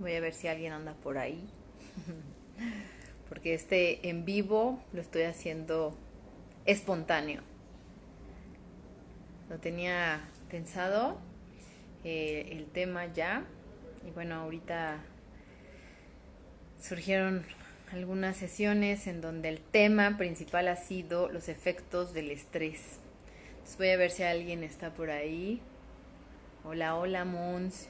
Voy a ver si alguien anda por ahí. Porque este en vivo lo estoy haciendo espontáneo. Lo tenía pensado el tema ya. Y bueno, ahorita surgieron algunas sesiones en donde el tema principal ha sido los efectos del estrés. Entonces voy a ver si alguien está por ahí. Hola, hola, Mons.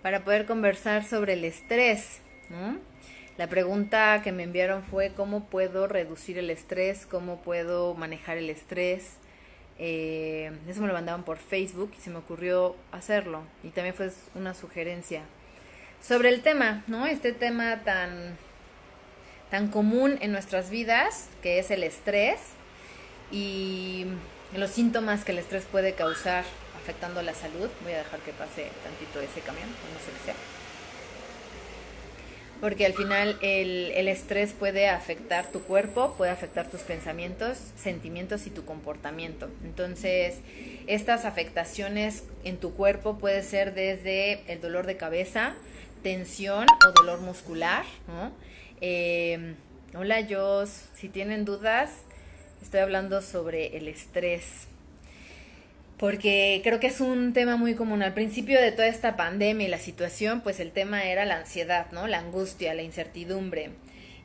Para poder conversar sobre el estrés, ¿no? La pregunta que me enviaron fue cómo puedo reducir el estrés, cómo puedo manejar el estrés. Eso me lo mandaban por Facebook y se me ocurrió hacerlo. Y también fue una sugerencia sobre el tema, ¿no? Este tema tan común en nuestras vidas, que es el estrés y los síntomas que el estrés puede causar afectando la salud. Voy a dejar que pase tantito ese camión, no sé qué sea. Porque al final el estrés puede afectar tu cuerpo, puede afectar tus pensamientos, sentimientos y tu comportamiento. Entonces, estas afectaciones en tu cuerpo puede ser desde el dolor de cabeza, tensión o dolor muscular, ¿no? Hola, Jos, si tienen dudas, estoy hablando sobre el estrés porque creo que es un tema muy común. Al principio de toda esta pandemia y la situación, pues el tema era la ansiedad, ¿no? La angustia, la incertidumbre.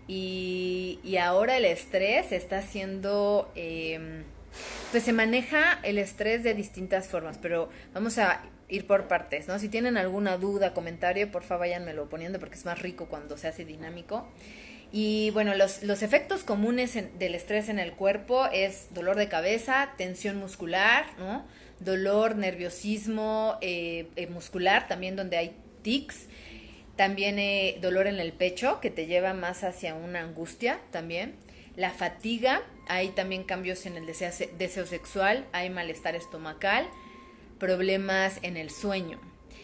Y ahora el estrés está siendo, pues se maneja el estrés de distintas formas, pero vamos a ir por partes, ¿no? Si tienen alguna duda, comentario, por favor váyanmelo poniendo porque es más rico cuando se hace dinámico. Y bueno, los efectos comunes del estrés en el cuerpo es dolor de cabeza, tensión muscular, ¿no? Dolor, nerviosismo muscular, también donde hay tics. También dolor en el pecho, que te lleva más hacia una angustia también. La fatiga, hay también cambios en el deseo sexual, hay malestar estomacal, problemas en el sueño.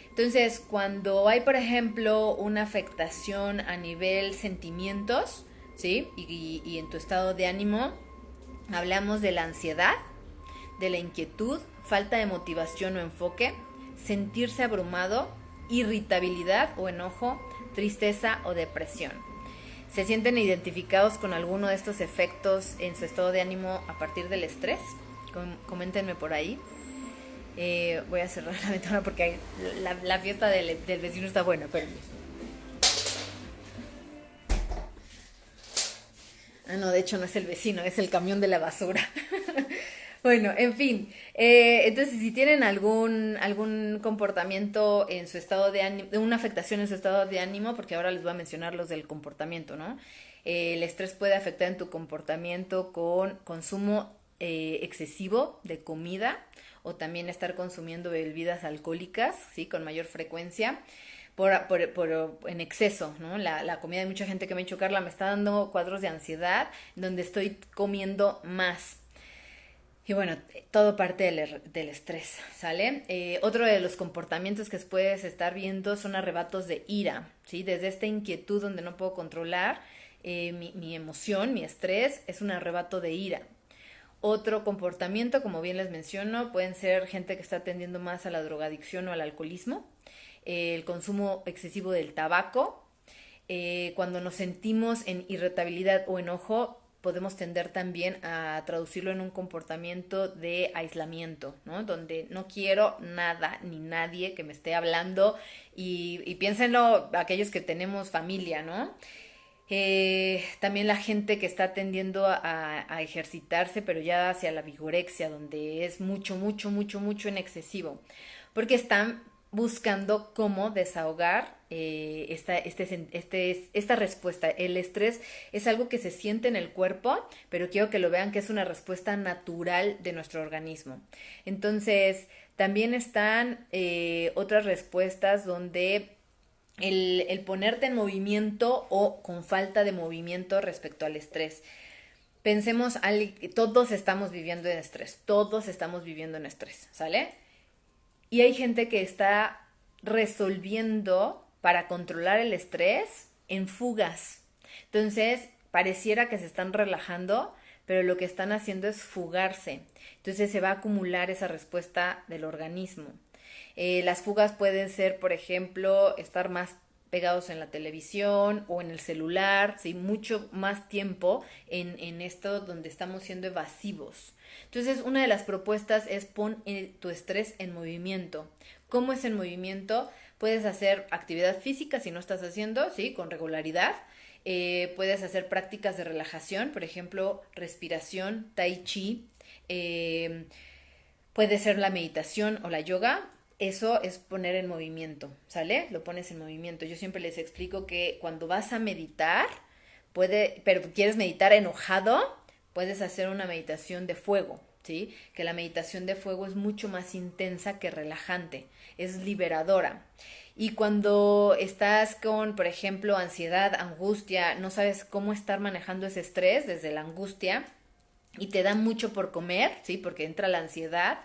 Entonces, cuando hay, por ejemplo, una afectación a nivel sentimientos, ¿sí? Y en tu estado de ánimo, hablamos de la ansiedad, de la inquietud, falta de motivación o enfoque, sentirse abrumado, irritabilidad o enojo, tristeza o depresión. ¿Se sienten identificados con alguno de estos efectos en su estado de ánimo a partir del estrés? Coméntenme por ahí. Voy a cerrar la ventana porque la fiesta del vecino está buena, pero... Ah, no, de hecho no es el vecino, es el camión de la basura. Bueno, en fin. Entonces, si tienen algún comportamiento en su estado de ánimo, una afectación en su estado de ánimo, porque ahora les voy a mencionar los del comportamiento, ¿no? El estrés puede afectar en tu comportamiento con consumo excesivo de comida o también estar consumiendo bebidas alcohólicas, ¿sí? Con mayor frecuencia. En exceso, ¿no? La comida de mucha gente que me ha dicho, Carla, me está dando cuadros de ansiedad donde estoy comiendo más. Y bueno, todo parte del estrés, ¿sale? Otro de los comportamientos que puedes estar viendo son arrebatos de ira, ¿sí? Desde esta inquietud donde no puedo controlar mi emoción, mi estrés, es un arrebato de ira. Otro comportamiento, como bien les menciono, pueden ser gente que está tendiendo más a la drogadicción o al alcoholismo, el consumo excesivo del tabaco. Cuando nos sentimos en irritabilidad o enojo, podemos tender también a traducirlo en un comportamiento de aislamiento, ¿no? Donde no quiero nada ni nadie que me esté hablando y piénsenlo aquellos que tenemos familia, ¿no? También la gente que está tendiendo a ejercitarse, pero ya hacia la vigorexia, donde es mucho, mucho, mucho, mucho en excesivo, porque están buscando cómo desahogar esta respuesta. El estrés es algo que se siente en el cuerpo, pero quiero que lo vean que es una respuesta natural de nuestro organismo. Entonces, también están otras respuestas donde el ponerte en movimiento o con falta de movimiento respecto al estrés. Pensemos, todos estamos viviendo en estrés, todos estamos viviendo en estrés, ¿sale? Y hay gente que está resolviendo para controlar el estrés en fugas. Entonces, pareciera que se están relajando, pero lo que están haciendo es fugarse. Entonces se va a acumular esa respuesta del organismo. Las fugas pueden ser, por ejemplo, estar más pegados en la televisión o en el celular, ¿sí? Mucho más tiempo en esto donde estamos siendo evasivos. Entonces, una de las propuestas es pon tu estrés en movimiento. ¿Cómo es en movimiento? Puedes hacer actividad física si no estás haciendo, ¿sí? Con regularidad. Puedes hacer prácticas de relajación, por ejemplo, respiración, tai chi. Eh, Puede ser la meditación o la yoga. Eso es poner en movimiento, ¿sale? Lo pones en movimiento. Yo siempre les explico que cuando vas a meditar, pero quieres meditar enojado, puedes hacer una meditación de fuego, ¿sí? Que la meditación de fuego es mucho más intensa que relajante, es liberadora. Y cuando estás con, por ejemplo, ansiedad, angustia, no sabes cómo estar manejando ese estrés desde la angustia y te da mucho por comer, ¿sí? Porque entra la ansiedad.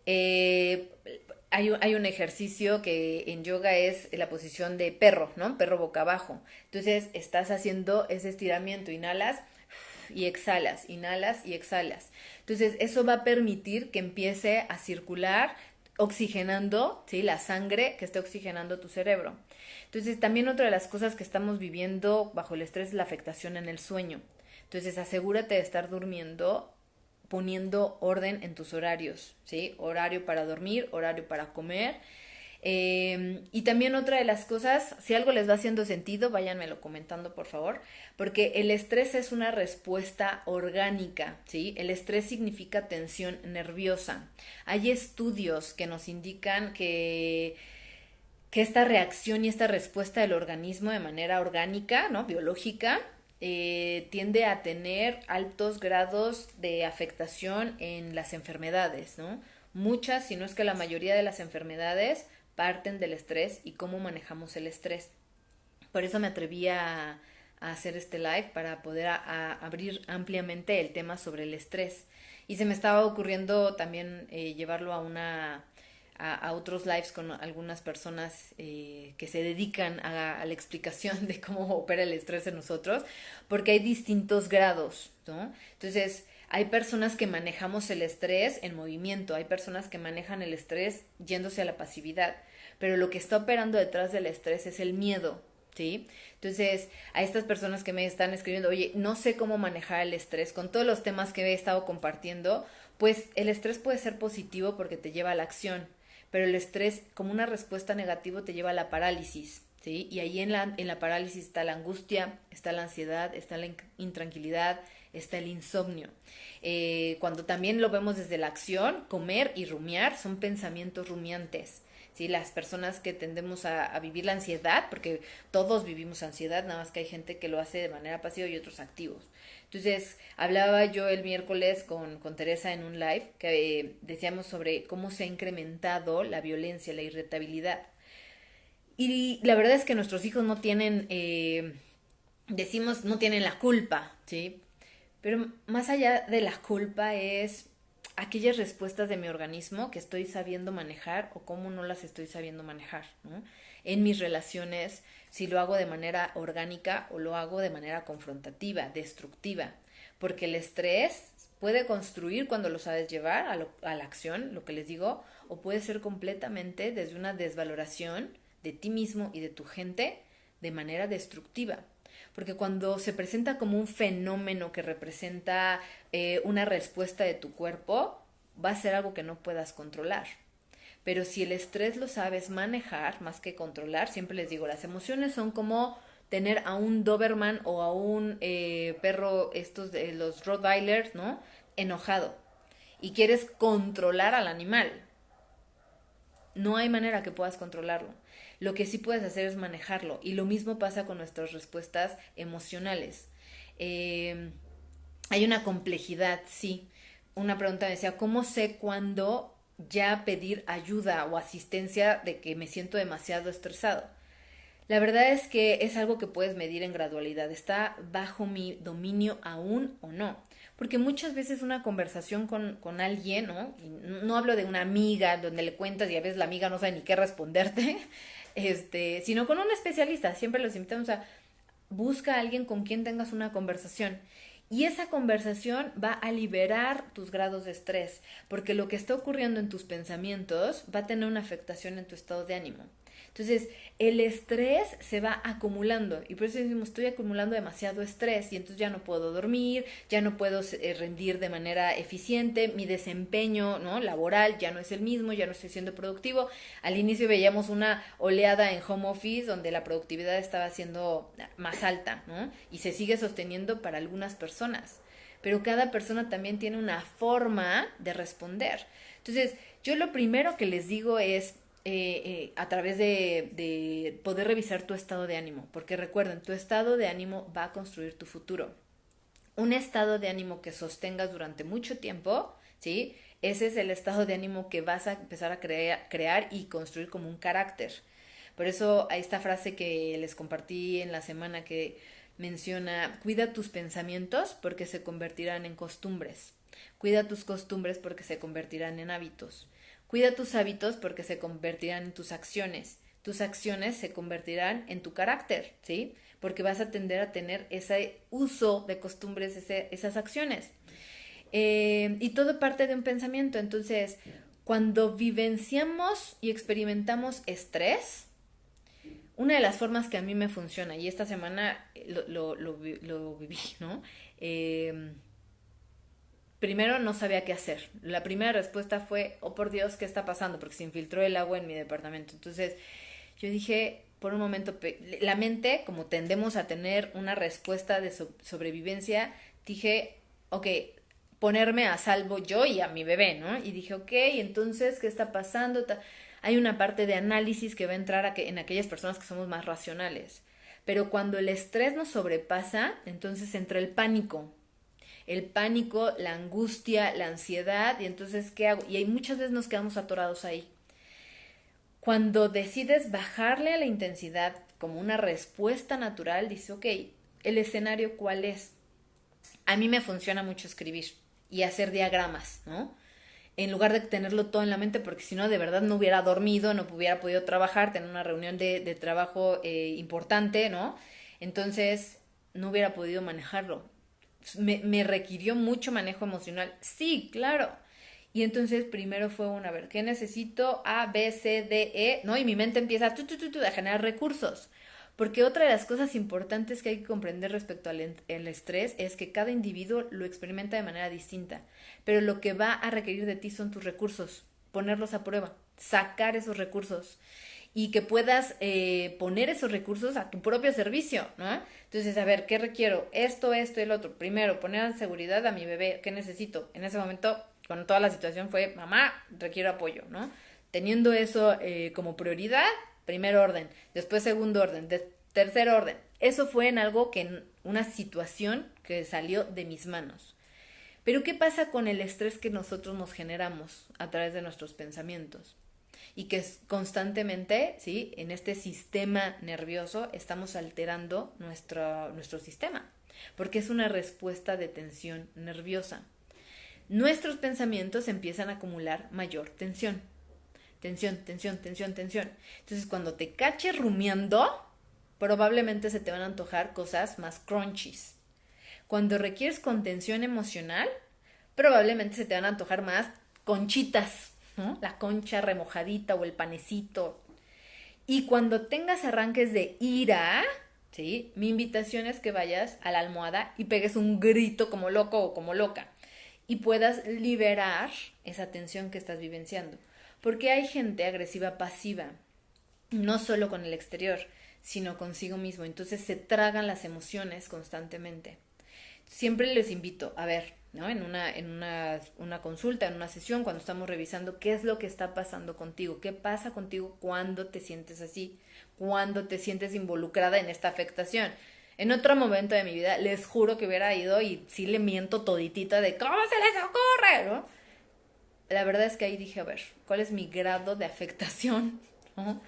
Eh, hay un ejercicio que en yoga es la posición de perro, ¿no? Perro boca abajo. Entonces estás haciendo ese estiramiento, inhalas y exhalas. Entonces eso va a permitir que empiece a circular oxigenando, ¿sí? La sangre que esté oxigenando tu cerebro. Entonces también otra de las cosas que estamos viviendo bajo el estrés es la afectación en el sueño. Entonces asegúrate de estar durmiendo poniendo orden en tus horarios, ¿sí? Horario para dormir, horario para comer. Y también otra de las cosas, si algo les va haciendo sentido, váyanmelo comentando por favor, porque el estrés es una respuesta orgánica, ¿sí? El estrés significa tensión nerviosa. Hay estudios que nos indican que esta reacción y esta respuesta del organismo de manera orgánica, ¿no? Biológica, tiende a tener altos grados de afectación en las enfermedades, ¿no? Muchas, si no es que la mayoría de las enfermedades parten del estrés y cómo manejamos el estrés. Por eso me atreví a hacer este live para poder abrir ampliamente el tema sobre el estrés. Y se me estaba ocurriendo también llevarlo a otros lives con algunas personas que se dedican a la explicación de cómo opera el estrés en nosotros, porque hay distintos grados, ¿no? Entonces, hay personas que manejamos el estrés en movimiento, hay personas que manejan el estrés yéndose a la pasividad, pero lo que está operando detrás del estrés es el miedo, ¿sí? Entonces, a estas personas que me están escribiendo, oye, no sé cómo manejar el estrés, con todos los temas que he estado compartiendo, pues el estrés puede ser positivo porque te lleva a la acción, pero el estrés como una respuesta negativa te lleva a la parálisis, ¿sí? Y ahí en la parálisis está la angustia, está la ansiedad, está la intranquilidad, está el insomnio. Cuando también lo vemos desde la acción, comer y rumiar son pensamientos rumiantes. ¿Sí? Las personas que tendemos a vivir la ansiedad, porque todos vivimos ansiedad, nada más que hay gente que lo hace de manera pasiva y otros activos. Entonces, hablaba yo el miércoles con Teresa en un live que decíamos sobre cómo se ha incrementado la violencia, la irritabilidad. Y la verdad es que nuestros hijos no tienen, decimos, no tienen la culpa, ¿sí? Pero más allá de la culpa es aquellas respuestas de mi organismo que estoy sabiendo manejar o cómo no las estoy sabiendo manejar, ¿no? En mis relaciones, si lo hago de manera orgánica o lo hago de manera confrontativa, destructiva, porque el estrés puede construir cuando lo sabes llevar a la acción, lo que les digo, o puede ser completamente desde una desvaloración de ti mismo y de tu gente de manera destructiva. Porque cuando se presenta como un fenómeno que representa una respuesta de tu cuerpo, va a ser algo que no puedas controlar. Pero si el estrés lo sabes manejar más que controlar, siempre les digo, las emociones son como tener a un Doberman o a un perro, estos de los Rottweilers, ¿no? Enojado. Y quieres controlar al animal. No hay manera que puedas controlarlo. Lo que sí puedes hacer es manejarlo. Y lo mismo pasa con nuestras respuestas emocionales. Eh, Hay una complejidad, sí. Una pregunta me decía, ¿cómo sé cuándo ya pedir ayuda o asistencia de que me siento demasiado estresado? La verdad es que es algo que puedes medir en gradualidad. ¿Está bajo mi dominio aún o no? Porque muchas veces una conversación con alguien, ¿no? Y no hablo de una amiga donde le cuentas y a veces la amiga no sabe ni qué responderte, sino con un especialista. Siempre los invitamos a busca a alguien con quien tengas una conversación. Y esa conversación va a liberar tus grados de estrés, porque lo que está ocurriendo en tus pensamientos va a tener una afectación en tu estado de ánimo. Entonces, el estrés se va acumulando y por eso decimos, estoy acumulando demasiado estrés y entonces ya no puedo dormir, ya no puedo rendir de manera eficiente, mi desempeño, ¿no?, laboral ya no es el mismo, ya no estoy siendo productivo. Al inicio veíamos una oleada en home office donde la productividad estaba siendo más alta, ¿no? Y se sigue sosteniendo para algunas personas, pero cada persona también tiene una forma de responder. Entonces, yo lo primero que les digo es a través de poder revisar tu estado de ánimo, porque recuerden, tu estado de ánimo va a construir tu futuro. Un estado de ánimo que sostengas durante mucho tiempo, ¿sí? Ese es el estado de ánimo que vas a empezar a crear y construir como un carácter. Por eso hay esta frase que les compartí en la semana que menciona, cuida tus pensamientos porque se convertirán en costumbres. Cuida tus costumbres porque se convertirán en hábitos. Cuida tus hábitos porque se convertirán en tus acciones. Tus acciones se convertirán en tu carácter, ¿sí? Porque vas a tender a tener ese uso de costumbres, esas acciones. Y todo parte de un pensamiento. Entonces, cuando vivenciamos y experimentamos estrés, una de las formas que a mí me funciona, y esta semana lo viví, ¿no? Primero no sabía qué hacer. La primera respuesta fue, oh por Dios, ¿qué está pasando? Porque se infiltró el agua en mi departamento. Entonces yo dije, por un momento, la mente, como tendemos a tener una respuesta de sobrevivencia, dije, ok, ponerme a salvo yo y a mi bebé, ¿no? Y dije, ok, entonces, ¿qué está pasando? Hay una parte de análisis que va a entrar en aquellas personas que somos más racionales. Pero cuando el estrés nos sobrepasa, entonces entra el pánico, la angustia, la ansiedad, y entonces, ¿qué hago? Y hay muchas veces nos quedamos atorados ahí. Cuando decides bajarle a la intensidad como una respuesta natural, dices, ok, ¿el escenario cuál es? A mí me funciona mucho escribir y hacer diagramas, ¿no? En lugar de tenerlo todo en la mente, porque si no, de verdad no hubiera dormido, no hubiera podido trabajar, tener una reunión de trabajo importante, ¿no? Entonces, no hubiera podido manejarlo. Me requirió mucho manejo emocional. Sí, claro. Y entonces primero fue a ver, ¿qué necesito? A, B, C, D, E, ¿no? Y mi mente empieza a generar recursos. Porque otra de las cosas importantes que hay que comprender respecto al estrés es que cada individuo lo experimenta de manera distinta. Pero lo que va a requerir de ti son tus recursos, ponerlos a prueba, sacar esos recursos y que puedas poner esos recursos a tu propio servicio, ¿no? Entonces, a ver, ¿qué requiero? Esto y el otro. Primero, poner en seguridad a mi bebé. ¿Qué necesito? En ese momento, cuando toda la situación fue, mamá, requiero apoyo, ¿no? Teniendo eso como prioridad, primer orden, después segundo orden, tercer orden. Eso fue en algo en una situación que salió de mis manos. Pero ¿qué pasa con el estrés que nosotros nos generamos a través de nuestros pensamientos? Y que constantemente, ¿sí?, en este sistema nervioso estamos alterando nuestro sistema, porque es una respuesta de tensión nerviosa. Nuestros pensamientos empiezan a acumular mayor tensión. Tensión. Entonces, cuando te caches rumiando, probablemente se te van a antojar cosas más crunchies. Cuando requieres contención emocional, probablemente se te van a antojar más conchitas, ¿no? La concha remojadita o el panecito. Y cuando tengas arranques de ira, ¿sí?, mi invitación es que vayas a la almohada y pegues un grito como loco o como loca y puedas liberar esa tensión que estás vivenciando. Porque hay gente agresiva pasiva, no solo con el exterior, sino consigo mismo. Entonces se tragan las emociones constantemente. Siempre les invito a ver, ¿no?, en una consulta, en una sesión, cuando estamos revisando qué es lo que está pasando contigo, qué pasa contigo cuando te sientes así, cuando te sientes involucrada en esta afectación. En otro momento de mi vida, les juro que hubiera ido y sí le miento toditita de ¿cómo se les ocurre?, ¿no? La verdad es que ahí dije, a ver, ¿cuál es mi grado de afectación? ¿No?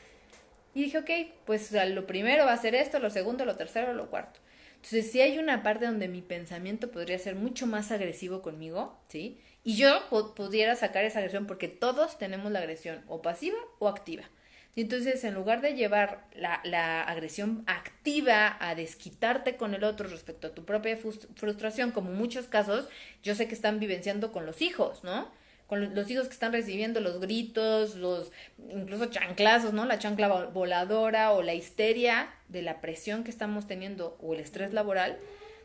Y dije, ok, pues lo primero va a ser esto, lo segundo, lo tercero, lo cuarto. Entonces, sí hay una parte donde mi pensamiento podría ser mucho más agresivo conmigo, ¿sí? Y yo pudiera sacar esa agresión porque todos tenemos la agresión o pasiva o activa. Y entonces, en lugar de llevar la agresión activa a desquitarte con el otro respecto a tu propia frustración, como en muchos casos, yo sé que están vivenciando con los hijos, ¿no? Con los hijos que están recibiendo los gritos, los incluso chanclazos, ¿no? La chancla voladora o la histeria de la presión que estamos teniendo o el estrés laboral.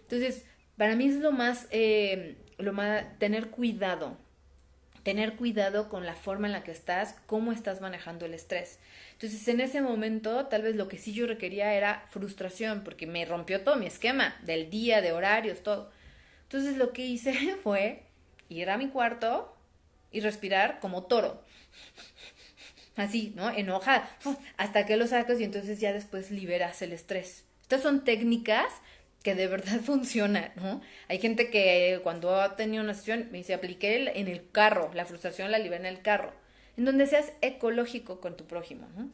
Entonces, para mí es lo más, tener cuidado con la forma en la que estás, cómo estás manejando el estrés. Entonces, en ese momento, tal vez lo que sí yo requería era frustración, porque me rompió todo mi esquema del día, de horarios, todo. Entonces, lo que hice fue ir a mi cuarto y respirar como toro. Así, ¿no? Enoja, hasta que lo sacas y entonces ya después liberas el estrés. Estas son técnicas que de verdad funcionan, ¿no? Hay gente que cuando ha tenido una sesión me dice, apliqué en el carro, la frustración la liberé en el carro, en donde seas ecológico con tu prójimo, ¿no?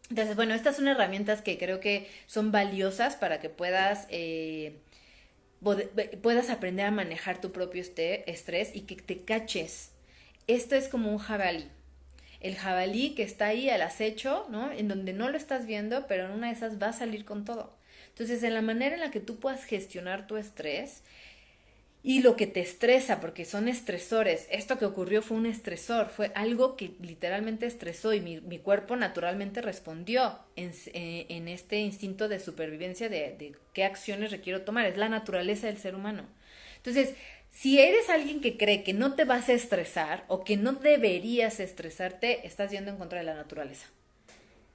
Entonces, bueno, estas son herramientas que creo que son valiosas para que puedas aprender a manejar tu propio estrés y que te caches. Esto es como un jabalí. El jabalí que está ahí al acecho, ¿no? En donde no lo estás viendo, pero en una de esas va a salir con todo. Entonces, en la manera en la que tú puedas gestionar tu estrés y lo que te estresa, porque son estresores, esto que ocurrió fue un estresor, fue algo que literalmente estresó y mi cuerpo naturalmente respondió en este instinto de supervivencia de qué acciones requiero tomar, es la naturaleza del ser humano. Entonces, si eres alguien que cree que no te vas a estresar o que no deberías estresarte, estás yendo en contra de la naturaleza.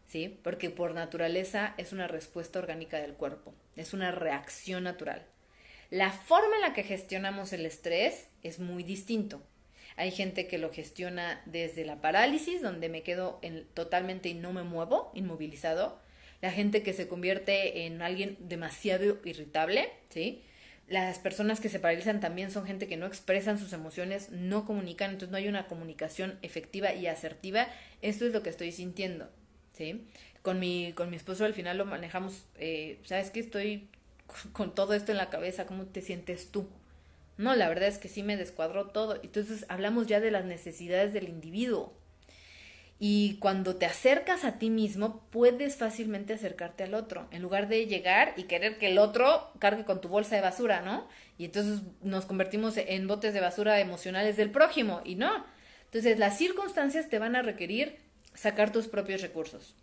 ¿Sí? Porque por naturaleza es una respuesta orgánica del cuerpo, es una reacción natural. La forma en la que gestionamos el estrés es muy distinto. Hay gente que lo gestiona desde la parálisis, donde me quedo totalmente y no me muevo, inmovilizado. La gente que se convierte en alguien demasiado irritable, ¿sí? Las personas que se paralizan también son gente que no expresan sus emociones, no comunican, entonces no hay una comunicación efectiva y asertiva. Esto es lo que estoy sintiendo, ¿sí? Con mi esposo al final lo manejamos, ¿sabes qué? Estoy con todo esto en la cabeza, ¿cómo te sientes tú? No, la verdad es que sí me descuadró todo. Entonces hablamos ya de las necesidades del individuo. Y cuando te acercas a ti mismo, puedes fácilmente acercarte al otro, en lugar de llegar y querer que el otro cargue con tu bolsa de basura, ¿no? Y entonces nos convertimos en botes de basura emocionales del prójimo, y no. Entonces las circunstancias te van a requerir sacar tus propios recursos.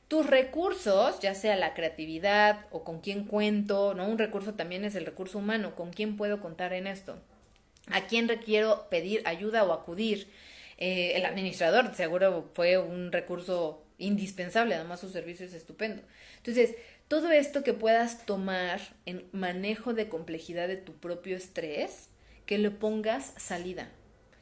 Tus recursos, ya sea la creatividad o con quién cuento, ¿no? Un recurso también es el recurso humano, con quién puedo contar en esto, a quién requiero pedir ayuda o acudir. El administrador seguro fue un recurso indispensable, además su servicio es estupendo. Entonces, todo esto que puedas tomar en manejo de complejidad de tu propio estrés, que lo pongas salida.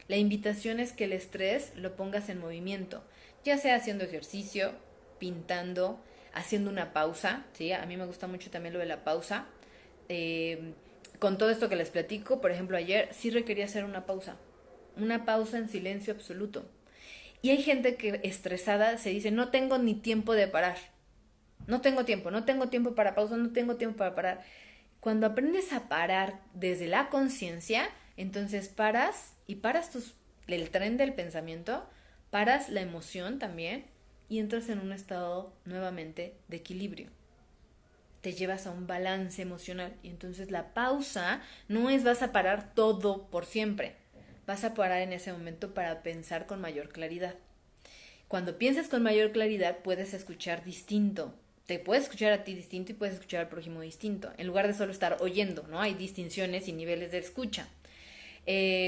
La invitación es que el estrés lo pongas en movimiento, ya sea haciendo ejercicio, pintando, haciendo una pausa, ¿sí? A mí me gusta mucho también lo de la pausa. Eh, con todo esto que les platico, por ejemplo, ayer sí requería hacer una pausa en silencio absoluto. Y hay gente que estresada se dice, no tengo ni tiempo de parar, no tengo tiempo para pausa, no tengo tiempo para parar. Cuando aprendes a parar desde la conciencia, entonces paras y el tren del pensamiento, paras la emoción también y entras en un estado nuevamente de equilibrio. Te llevas a un balance emocional y entonces la pausa no es vas a parar todo por siempre, vas a parar en ese momento para pensar con mayor claridad. Cuando piensas con mayor claridad puedes escuchar distinto, te puedes escuchar a ti distinto y puedes escuchar al prójimo distinto, en lugar de solo estar oyendo, ¿no? Hay distinciones y niveles de escucha.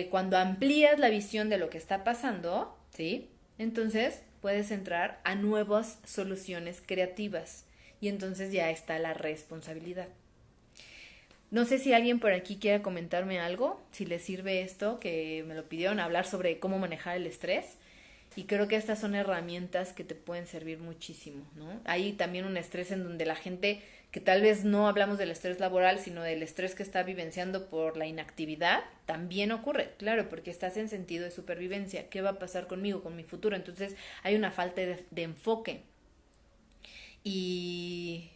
Cuando amplías la visión de lo que está pasando, ¿sí? Entonces puedes entrar a nuevas soluciones creativas y entonces ya está la responsabilidad. No sé si alguien por aquí quiera comentarme algo, si les sirve esto, que me lo pidieron, hablar sobre cómo manejar el estrés. Y creo que estas son herramientas que te pueden servir muchísimo, ¿no? Hay también un estrés en donde la gente, que tal vez no hablamos del estrés laboral, sino del estrés que está vivenciando por la inactividad, también ocurre, claro, porque estás en sentido de supervivencia. ¿Qué va a pasar conmigo, con mi futuro? Entonces hay una falta de enfoque. Y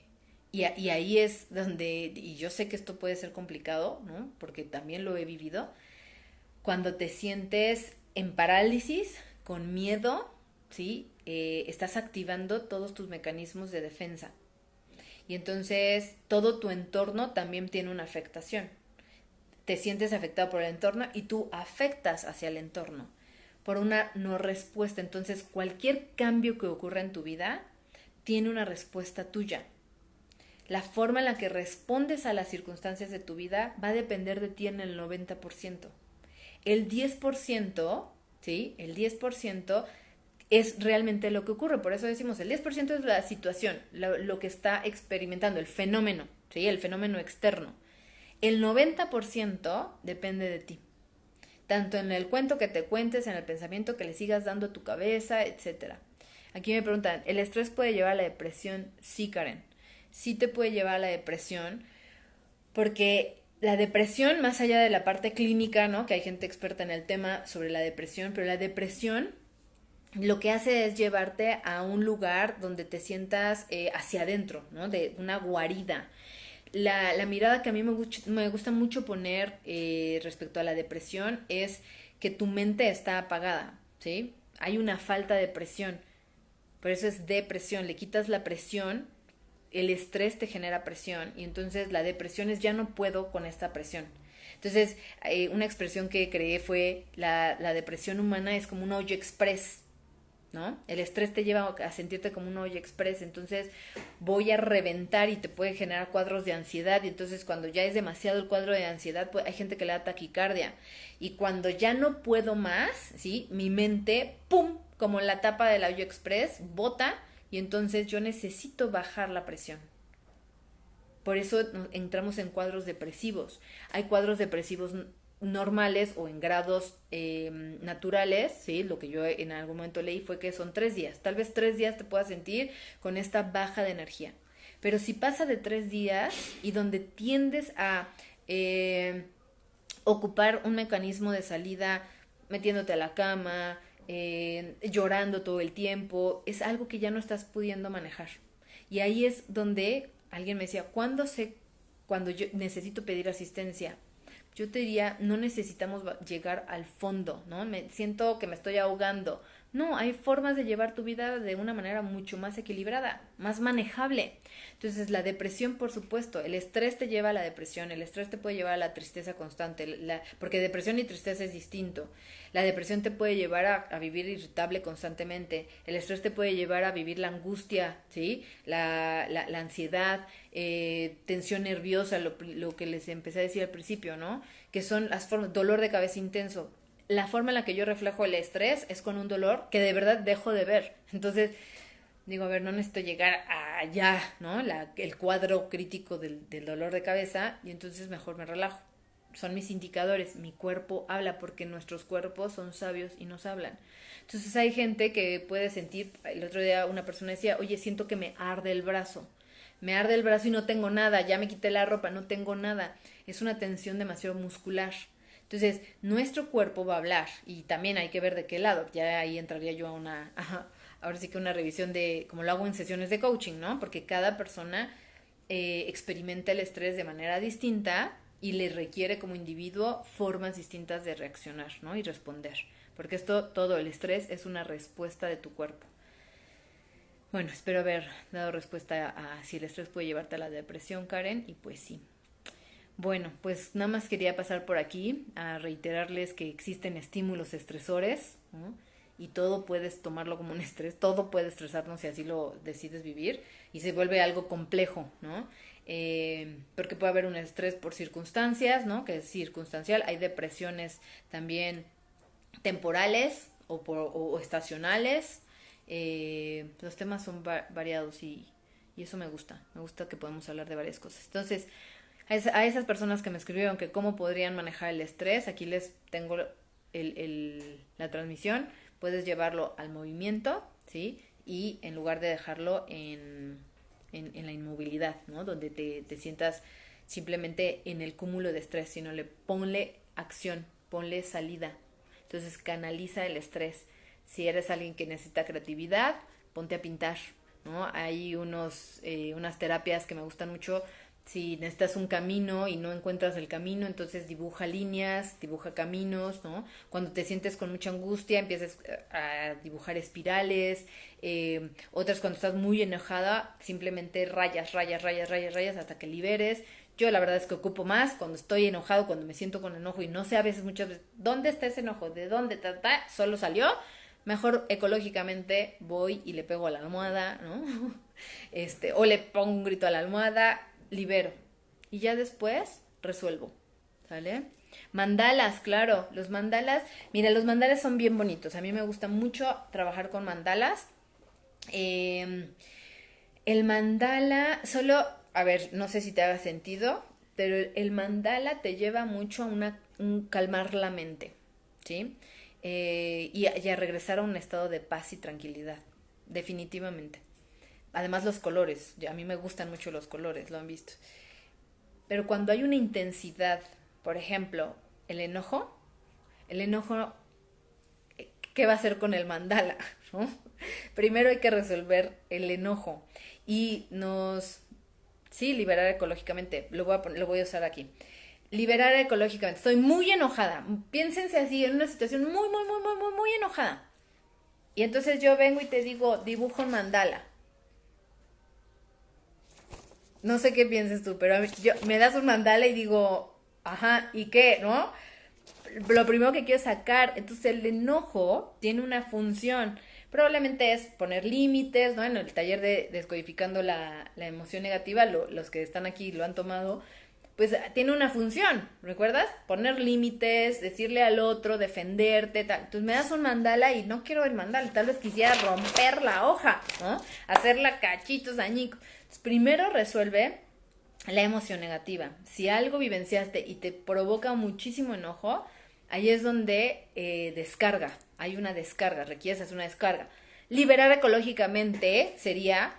ahí es donde, y yo sé que esto puede ser complicado, ¿no? Porque también lo he vivido, cuando te sientes en parálisis, con miedo, ¿sí? estás activando todos tus mecanismos de defensa. Y entonces todo tu entorno también tiene una afectación. Te sientes afectado por el entorno y tú afectas hacia el entorno por una no respuesta. Entonces cualquier cambio que ocurra en tu vida tiene una respuesta tuya. La forma en la que respondes a las circunstancias de tu vida va a depender de ti en el 90%. El 10%, ¿sí? El 10% es realmente lo que ocurre. Por eso decimos, el 10% es la situación, lo que está experimentando, el fenómeno, ¿sí? El fenómeno externo. El 90% depende de ti. Tanto en el cuento que te cuentes, en el pensamiento que le sigas dando a tu cabeza, etcétera. Aquí me preguntan, ¿el estrés puede llevar a la depresión? Sí, Karen. Sí te puede llevar a la depresión, porque la depresión, más allá de la parte clínica, ¿no? Que hay gente experta en el tema sobre la depresión, pero la depresión lo que hace es llevarte a un lugar donde te sientas hacia adentro, ¿no? De una guarida. La mirada que a mí me gusta mucho poner respecto a la depresión es que tu mente está apagada, ¿sí? Hay una falta de presión, por eso es depresión, le quitas la presión, el estrés te genera presión y entonces la depresión es ya no puedo con esta presión. Entonces, una expresión que creé fue la depresión humana es como un hoyo express, ¿no? El estrés te lleva a sentirte como un hoyo express, entonces voy a reventar y te puede generar cuadros de ansiedad y entonces cuando ya es demasiado el cuadro de ansiedad, pues hay gente que le da taquicardia y cuando ya no puedo más, ¿sí? Mi mente, ¡pum!, como la tapa del hoyo express, bota y entonces yo necesito bajar la presión. Por eso entramos en cuadros depresivos. Hay cuadros depresivos normales o en grados naturales, ¿sí? Lo que yo en algún momento leí fue que son 3 días. Tal vez 3 días te puedas sentir con esta baja de energía. Pero si pasa de 3 días y donde tiendes a ocupar un mecanismo de salida metiéndote a la cama, llorando todo el tiempo, es algo que ya no estás pudiendo manejar. Y ahí es donde alguien me decía, cuando yo necesito pedir asistencia? Yo te diría, no necesitamos llegar al fondo, ¿no? Me siento que me estoy ahogando. No, hay formas de llevar tu vida de una manera mucho más equilibrada, más manejable. Entonces, la depresión, por supuesto, el estrés te lleva a la depresión, el estrés te puede llevar a la tristeza constante, porque depresión y tristeza es distinto. La depresión te puede llevar a vivir irritable constantemente, el estrés te puede llevar a vivir la angustia, ¿sí? La ansiedad, tensión nerviosa, lo que les empecé a decir al principio, ¿no? Que son las formas, dolor de cabeza intenso. La forma en la que yo reflejo el estrés es con un dolor que de verdad dejo de ver. Entonces, digo, a ver, no necesito llegar allá, ¿no? El cuadro crítico del dolor de cabeza y entonces mejor me relajo. Son mis indicadores, mi cuerpo habla porque nuestros cuerpos son sabios y nos hablan. Entonces hay gente que puede sentir, el otro día una persona decía, oye, siento que me arde el brazo. Me arde el brazo y no tengo nada, ya me quité la ropa, no tengo nada. Es una tensión demasiado muscular. Entonces, nuestro cuerpo va a hablar y también hay que ver de qué lado. Ya ahí entraría yo a ahora sí que una revisión de, como lo hago en sesiones de coaching, ¿no? Porque cada persona experimenta el estrés de manera distinta y le requiere como individuo formas distintas de reaccionar, ¿no? Y responder. Porque todo el estrés es una respuesta de tu cuerpo. Bueno, espero haber dado respuesta a si el estrés puede llevarte a la depresión, Karen, y pues sí. Bueno, pues nada más quería pasar por aquí a reiterarles que existen estímulos estresores, ¿no? Y todo puedes tomarlo como un estrés, todo puede estresarnos si así lo decides vivir y se vuelve algo complejo, ¿no? Porque puede haber un estrés por circunstancias, ¿no? Que es circunstancial, hay depresiones también temporales o estacionales, los temas son variados y eso me gusta que podemos hablar de varias cosas. Entonces, a esas personas que me escribieron que cómo podrían manejar el estrés, aquí les tengo la transmisión. Puedes llevarlo al movimiento, ¿sí? Y en lugar de dejarlo en la inmovilidad, ¿no? Donde te sientas simplemente en el cúmulo de estrés, sino ponle acción, ponle salida. Entonces canaliza el estrés. Si eres alguien que necesita creatividad, ponte a pintar, ¿no? Hay unas terapias que me gustan mucho Si necesitas un camino y no encuentras el camino, entonces dibuja líneas, dibuja caminos, ¿no? Cuando te sientes con mucha angustia, empiezas a dibujar espirales. Otras, cuando estás muy enojada, simplemente rayas, rayas, rayas, rayas, rayas hasta que liberes. Yo la verdad es que ocupo más cuando estoy enojado, cuando me siento con enojo y no sé a veces, muchas veces, ¿dónde está ese enojo? ¿De dónde? Solo salió. Mejor ecológicamente voy y le pego a la almohada, ¿no? O le pongo un grito a la almohada, libero. Y ya después resuelvo, ¿sale? Mandalas, claro, los mandalas, mira, los mandalas son bien bonitos. A mí me gusta mucho trabajar con mandalas. Eh, el mandala, solo, a ver, no sé si te haga sentido, pero el mandala te lleva mucho a un calmar la mente, ¿sí? Y a regresar a un estado de paz y tranquilidad, definitivamente. Además los colores, a mí me gustan mucho los colores, lo han visto. Pero cuando hay una intensidad, por ejemplo, el enojo, ¿qué va a hacer con el mandala? ¿No? Primero hay que resolver el enojo y sí, liberar ecológicamente, lo voy a usar aquí. Liberar ecológicamente, estoy muy enojada, piénsense así, en una situación muy, muy, muy, muy, muy, muy enojada. Y entonces yo vengo y te digo, dibujo un mandala. No sé qué pienses tú, pero me das un mandala y digo, ajá, ¿y qué? ¿No? Lo primero que quiero sacar, entonces el enojo tiene una función. Probablemente es poner límites, ¿no? En el taller de Descodificando la emoción negativa, los que están aquí lo han tomado, pues tiene una función, ¿recuerdas? Poner límites, decirle al otro, defenderte, tal. Entonces me das un mandala y no quiero el mandala, tal vez quisiera romper la hoja, ¿no? Hacerla cachitos, añicos. Entonces, primero resuelve la emoción negativa. Si algo vivenciaste y te provoca muchísimo enojo, ahí es donde descarga, hay una descarga, requieres hacer una descarga. Liberar ecológicamente sería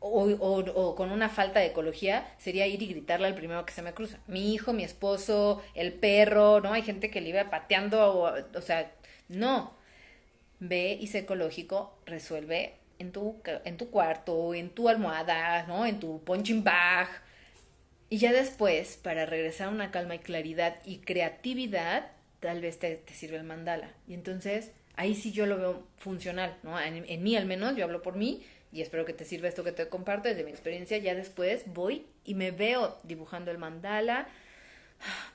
o con una falta de ecología sería ir y gritarle al primero que se me cruza. Mi hijo, mi esposo, el perro, ¿no? Hay gente que le iba pateando, o sea, no. Ve y sé ecológico, resuelve en tu cuarto, en tu almohada, ¿no? En tu punching bag. Y ya después, para regresar a una calma y claridad y creatividad, tal vez te sirve el mandala. Y entonces, ahí sí yo lo veo funcional, ¿no? En mí al menos, yo hablo por mí, y espero que te sirva esto que te comparto desde mi experiencia. Ya después voy y me veo dibujando el mandala,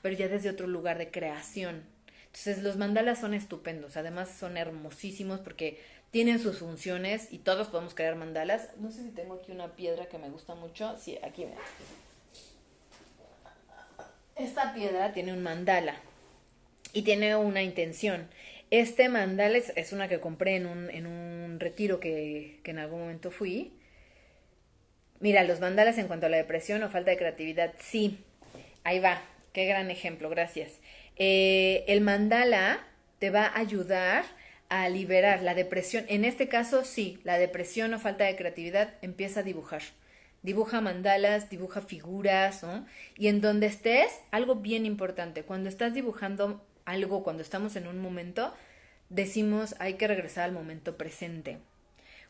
pero ya desde otro lugar de creación. Entonces los mandalas son estupendos, además son hermosísimos porque tienen sus funciones y todos podemos crear mandalas. No sé si tengo aquí una piedra que me gusta mucho. Sí, aquí me. Esta piedra tiene un mandala y tiene una intención. Este mandala es una que compré en un retiro que en algún momento fui. Mira, los mandalas en cuanto a la depresión o falta de creatividad, sí. Ahí va, qué gran ejemplo, gracias. El mandala te va a ayudar a liberar la depresión. En este caso, sí, la depresión o falta de creatividad empieza a dibujar. Dibuja mandalas, dibuja figuras, ¿no? Y en donde estés, algo bien importante, cuando estás dibujando algo, cuando estamos en un momento, decimos hay que regresar al momento presente.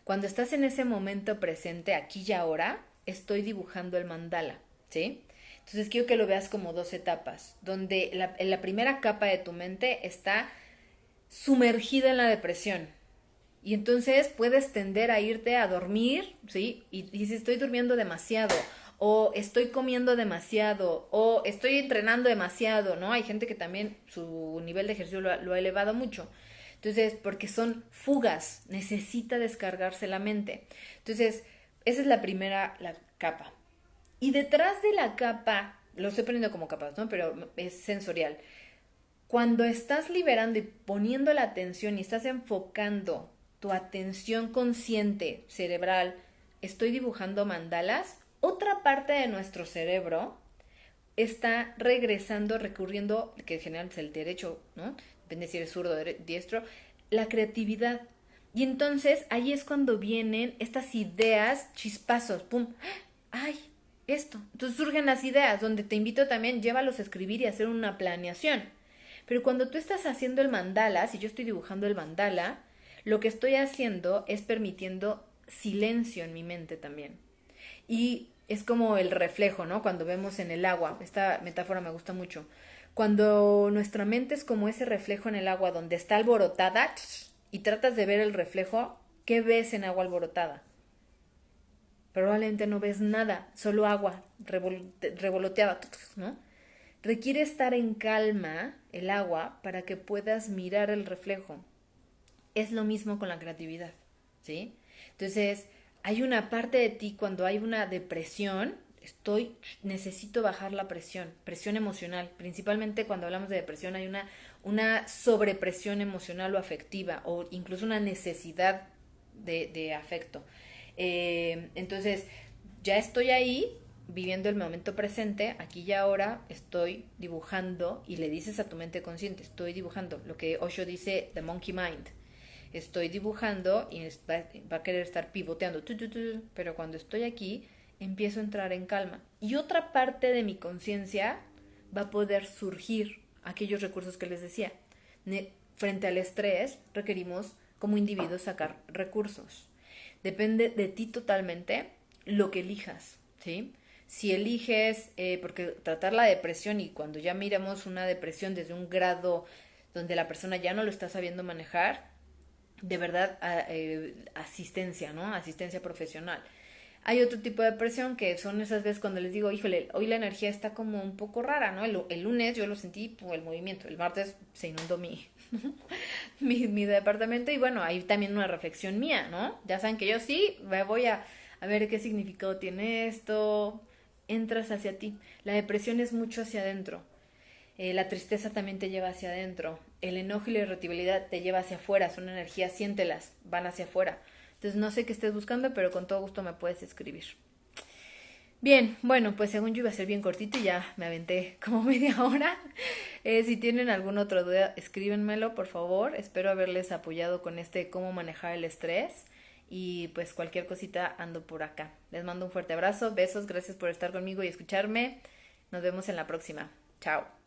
Cuando estás en ese momento presente, aquí y ahora, estoy dibujando el mandala, ¿sí? Entonces quiero que lo veas como dos etapas, donde en la primera capa de tu mente está sumergida en la depresión. Y entonces puedes tender a irte a dormir, ¿sí? Y si estoy durmiendo demasiado, o estoy comiendo demasiado, o estoy entrenando demasiado, ¿no? Hay gente que también su nivel de ejercicio lo ha elevado mucho. Entonces, porque son fugas, necesita descargarse la mente. Entonces, esa es la capa. Y detrás de la capa, lo estoy poniendo como capas, ¿no? Pero es sensorial. Cuando estás liberando y poniendo la atención y estás enfocando tu atención consciente cerebral, estoy dibujando mandalas, otra parte de nuestro cerebro está regresando, recurriendo, que en general es el derecho, ¿no? Depende si eres zurdo o diestro, la creatividad. Y entonces ahí es cuando vienen estas ideas, chispazos, pum, ay, esto. Entonces surgen las ideas, donde te invito también, llévalos a escribir y a hacer una planeación. Pero cuando tú estás haciendo el mandala, si yo estoy dibujando el mandala, lo que estoy haciendo es permitiendo silencio en mi mente también. Y es como el reflejo, ¿no? Cuando vemos en el agua, esta metáfora me gusta mucho. Cuando nuestra mente es como ese reflejo en el agua donde está alborotada y tratas de ver el reflejo, ¿qué ves en agua alborotada? Probablemente no ves nada, solo agua revoloteada, ¿no? Requiere estar en calma el agua para que puedas mirar el reflejo. Es lo mismo con la creatividad, ¿sí? Entonces, hay una parte de ti cuando hay una depresión, necesito bajar la presión emocional. Principalmente cuando hablamos de depresión hay una sobrepresión emocional o afectiva o incluso una necesidad de afecto. Entonces, ya estoy ahí, viviendo el momento presente, aquí y ahora, estoy dibujando y le dices a tu mente consciente, estoy dibujando, lo que Osho dice, the monkey mind. Estoy dibujando y va a querer estar pivoteando, pero cuando estoy aquí, empiezo a entrar en calma. Y otra parte de mi conciencia va a poder surgir aquellos recursos que les decía. Frente al estrés, requerimos como individuos sacar recursos. Depende de ti totalmente lo que elijas, ¿sí? Si eliges, porque tratar la depresión y cuando ya miramos una depresión desde un grado donde la persona ya no lo está sabiendo manejar, de verdad asistencia, ¿no? Asistencia profesional. Hay otro tipo de depresión que son esas veces cuando les digo, híjole, hoy la energía está como un poco rara, ¿no? El lunes yo lo sentí por el movimiento, el martes se inundó mi departamento y bueno, hay también una reflexión mía, ¿no? Ya saben que yo sí me voy a ver qué significado tiene esto, entras hacia ti. La depresión es mucho hacia adentro. La tristeza también te lleva hacia adentro. El enojo y la irritabilidad te lleva hacia afuera. Son energías, siéntelas, van hacia afuera. Entonces no sé qué estés buscando, pero con todo gusto me puedes escribir. Bien, bueno, pues según yo iba a ser bien cortito y ya me aventé como media hora. Si tienen alguna otra duda, escríbenmelo, por favor. Espero haberles apoyado con cómo manejar el estrés. Y pues cualquier cosita ando por acá. Les mando un fuerte abrazo, besos, gracias por estar conmigo y escucharme. Nos vemos en la próxima. Chao.